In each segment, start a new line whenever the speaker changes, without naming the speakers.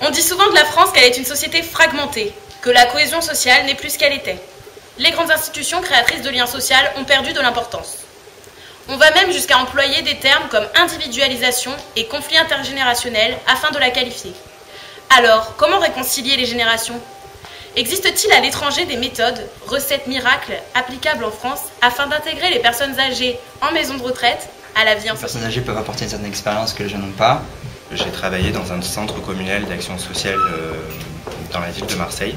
On dit souvent de la France qu'elle est une société fragmentée, que la cohésion sociale n'est plus ce qu'elle était. Les grandes institutions créatrices de liens sociaux ont perdu de l'importance. On va même jusqu'à employer des termes comme individualisation et conflit intergénérationnel afin de la qualifier. Alors, comment réconcilier les générations ? Existe-t-il à l'étranger des méthodes, recettes miracles, applicables en France afin d'intégrer les personnes âgées en maison de retraite à la vie en société ?
Les personnes âgées peuvent apporter une certaine expérience que les jeunes n'ont pas. J'ai travaillé dans un centre communal d'action sociale dans la ville de Marseille.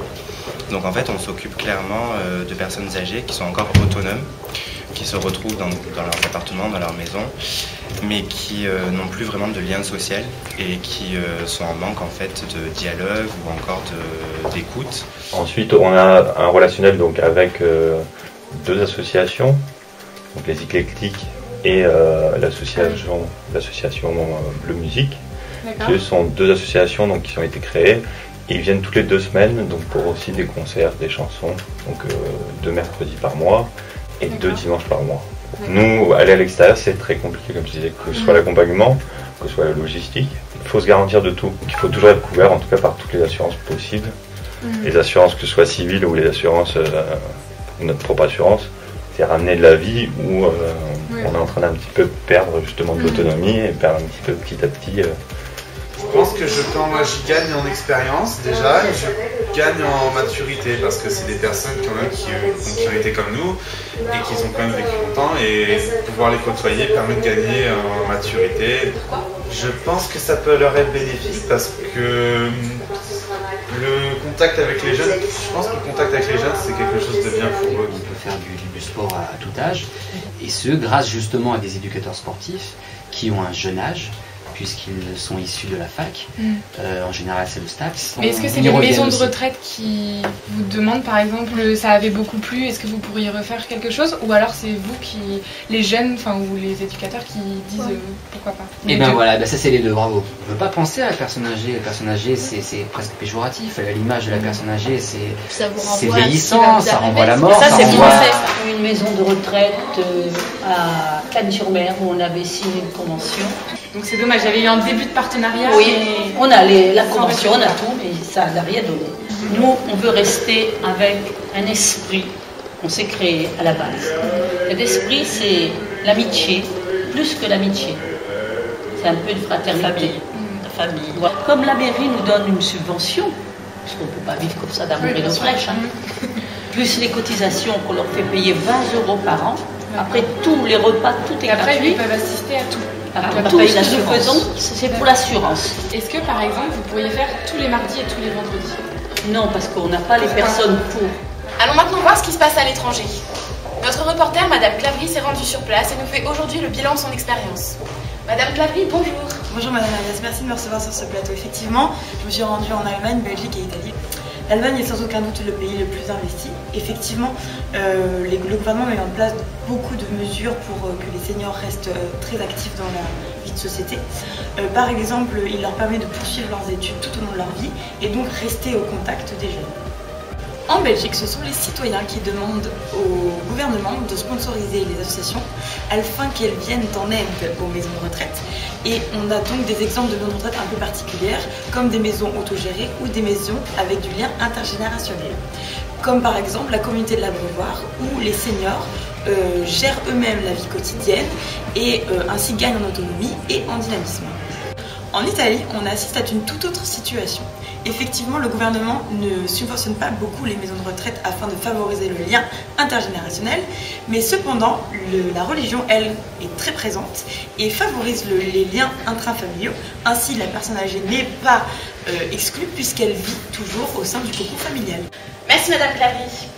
Donc en fait, on s'occupe clairement de personnes âgées qui sont encore autonomes, qui se retrouvent dans leurs appartements, dans leur maison, mais qui n'ont plus vraiment de lien social et qui sont en manque en fait de dialogue ou encore d'écoute.
Ensuite, on a un relationnel donc avec deux associations, donc les Éclectiques et l'association Bleu Musique. Ce sont deux associations donc, qui ont été créées. Et ils viennent toutes les 2 semaines donc pour aussi des concerts, des chansons, donc 2 mercredis par mois et 2 dimanches par mois. Nous, aller à l'extérieur, c'est très compliqué, comme je disais, que ce soit l'accompagnement, que ce soit la logistique. Il faut se garantir de tout. Il faut toujours être couvert, en tout cas, par toutes les assurances possibles. Les assurances, que ce soit civiles ou les assurances, notre propre assurance, c'est ramener de la vie où on est en train d'un petit peu perdre justement de l'autonomie et perdre un petit peu petit à petit.
Je pense que quand moi j'y gagne en expérience déjà, et je gagne en maturité parce que c'est des personnes quand même qui ont été comme nous et qui ont quand même vécu longtemps et pouvoir les côtoyer permet de gagner en maturité. Je pense que ça peut leur être bénéfique parce que le contact avec les jeunes, je pense que le contact avec les jeunes c'est quelque chose de bien pour eux.
On peut faire du sport à tout âge et ce grâce justement à des éducateurs sportifs qui ont un jeune âge, puisqu'ils sont issus de la fac. En général, c'est le STAPS.
Mais est-ce que c'est les maisons de retraite qui vous demandent, par exemple, ça avait beaucoup plu, est-ce que vous pourriez refaire quelque chose? Ou alors c'est vous qui, les jeunes, enfin, ou les éducateurs qui disent pourquoi pas?
Et bien voilà, ça c'est les deux, bravo. On ne veut pas penser à la personne âgée. La personne âgée, c'est presque péjoratif. L'image de la personne âgée, c'est vieillissant, ça renvoie à la mort.
Ça, c'est français.
Une maison de retraite à Cannes-sur-Mer où on avait signé une convention.
Donc c'est dommage, j'avais eu un début de partenariat.
Oui, on a la convention, on a tout, mais ça n'a rien donné. Nous, on veut rester avec un esprit qu'on s'est créé à la base. Cet esprit, c'est l'amitié, plus que l'amitié. C'est un peu une fraternité. La famille. Comme la mairie nous donne une subvention, parce qu'on ne peut pas vivre comme ça d'amour et de flèche, plus les cotisations qu'on leur fait payer 20 € par an, après tous les repas, tout est
après,
gratuit.
ils peuvent assister à tout.
Tout ce que nous faisons, c'est pour l'assurance.
Est-ce que par exemple, vous pourriez faire tous les mardis et tous les vendredis?
Non, parce qu'on n'a pas les personnes pour.
Allons maintenant voir ce qui se passe à l'étranger. Notre reporter, Madame Clavry, s'est rendue sur place et nous fait aujourd'hui le bilan de son expérience. Madame Clavry, bonjour.
Bonjour Madame Arias, merci de me recevoir sur ce plateau. Effectivement, je me suis rendue en Allemagne, Belgique et Italie. L'Allemagne est sans aucun doute le pays le plus investi. Effectivement, le gouvernement met en place beaucoup de mesures pour que les seniors restent très actifs dans la vie de société. Par exemple, il leur permet de poursuivre leurs études tout au long de leur vie et donc rester au contact des jeunes. En Belgique, ce sont les citoyens qui demandent au gouvernement de sponsoriser les associations afin qu'elles viennent en aide aux maisons de retraite. Et on a donc des exemples de maisons de retraite un peu particulières, comme des maisons autogérées ou des maisons avec du lien intergénérationnel. Comme par exemple la communauté de l'Abreuvoir, où les seniors gèrent eux-mêmes la vie quotidienne et ainsi gagnent en autonomie et en dynamisme. En Italie, on assiste à une toute autre situation. Effectivement, le gouvernement ne subventionne pas beaucoup les maisons de retraite afin de favoriser le lien intergénérationnel, mais cependant, la religion, elle, est très présente et favorise les liens intrafamiliaux. Ainsi, la personne âgée n'est pas exclue puisqu'elle vit toujours au sein du cocon familial.
Merci Madame Clavry.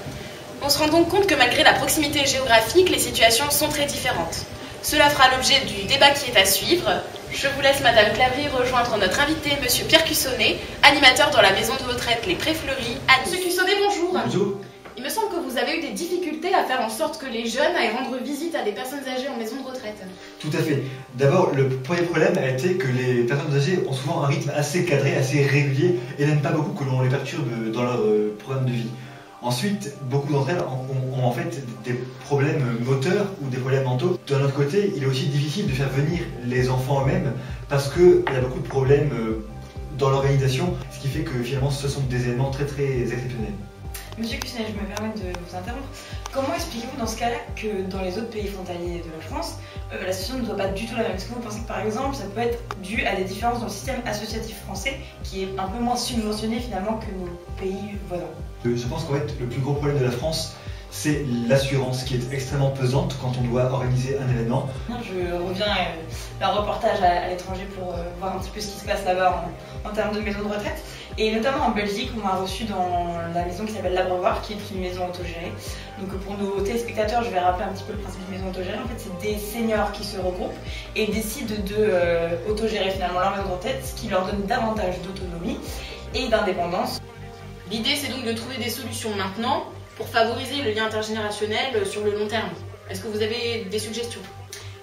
On se rend donc compte que malgré la proximité géographique, les situations sont très différentes. Cela fera l'objet du débat qui est à suivre. Je vous laisse Madame Clavry rejoindre notre invité, Monsieur Pierre Cussonnet, animateur dans la maison de retraite Les Prés Fleuris à Nice. Monsieur Cussonnet, bonjour.
Bonjour.
Il me semble que vous avez eu des difficultés à faire en sorte que les jeunes aillent rendre visite à des personnes âgées en maison de retraite.
Tout à fait. D'abord, le premier problème a été que les personnes âgées ont souvent un rythme assez cadré, assez régulier et n'aiment pas beaucoup que l'on les perturbe dans leur programme de vie. Ensuite, beaucoup d'entre elles ont en fait des problèmes moteurs ou des problèmes mentaux. D'un autre côté, il est aussi difficile de faire venir les enfants eux-mêmes parce qu'il y a beaucoup de problèmes dans l'organisation, ce qui fait que finalement ce sont des éléments très exceptionnels.
Monsieur Cussenet, je me permets de vous interrompre. Comment expliquez-vous dans ce cas-là que dans les autres pays frontaliers de la France, la situation ne soit pas du tout la même? Est-ce que vous pensez que par exemple ça peut être dû à des différences dans le système associatif français qui est un peu moins subventionné finalement que nos pays voisins?
Je pense qu'en fait le plus gros problème de la France, c'est l'assurance qui est extrêmement pesante quand on doit organiser un événement.
Je reviens d'un reportage à l'étranger pour voir un petit peu ce qui se passe là-bas en termes de maisons de retraite. Et notamment en Belgique, on m'a reçu dans la maison qui s'appelle l'Abreuvoir, qui est une maison autogérée. Donc pour nos téléspectateurs, je vais rappeler un petit peu le principe d'une maison autogérée. En fait, c'est des seniors qui se regroupent et décident de autogérer finalement leur maison de retraite, ce qui leur donne davantage d'autonomie et d'indépendance.
L'idée, c'est donc de trouver des solutions maintenant pour favoriser le lien intergénérationnel sur le long terme. Est-ce que vous avez des suggestions?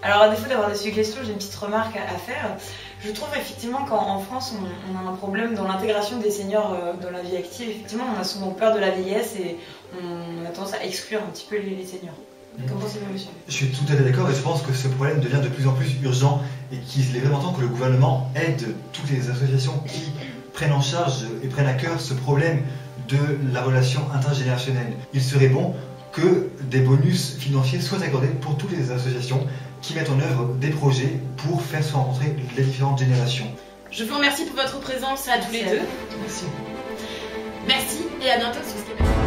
Alors à défaut d'avoir des suggestions, j'ai une petite remarque à faire. Je trouve effectivement qu'en France, on a un problème dans l'intégration des seniors dans la vie active. Effectivement, on a souvent peur de la vieillesse et on a tendance à exclure un petit peu les seniors. Qu'en pensez-vous, monsieur?
Je suis tout à fait d'accord et je pense que ce problème devient de plus en plus urgent et qu'il est vraiment temps que le gouvernement aide toutes les associations qui prennent en charge et prennent à cœur ce problème de la relation intergénérationnelle. Il serait bon que des bonus financiers soient accordés pour toutes les associations qui mettent en œuvre des projets pour faire se rencontrer les différentes générations.
Je vous remercie pour votre présence à tous les deux.
Merci.
Merci et à bientôt sur Skype.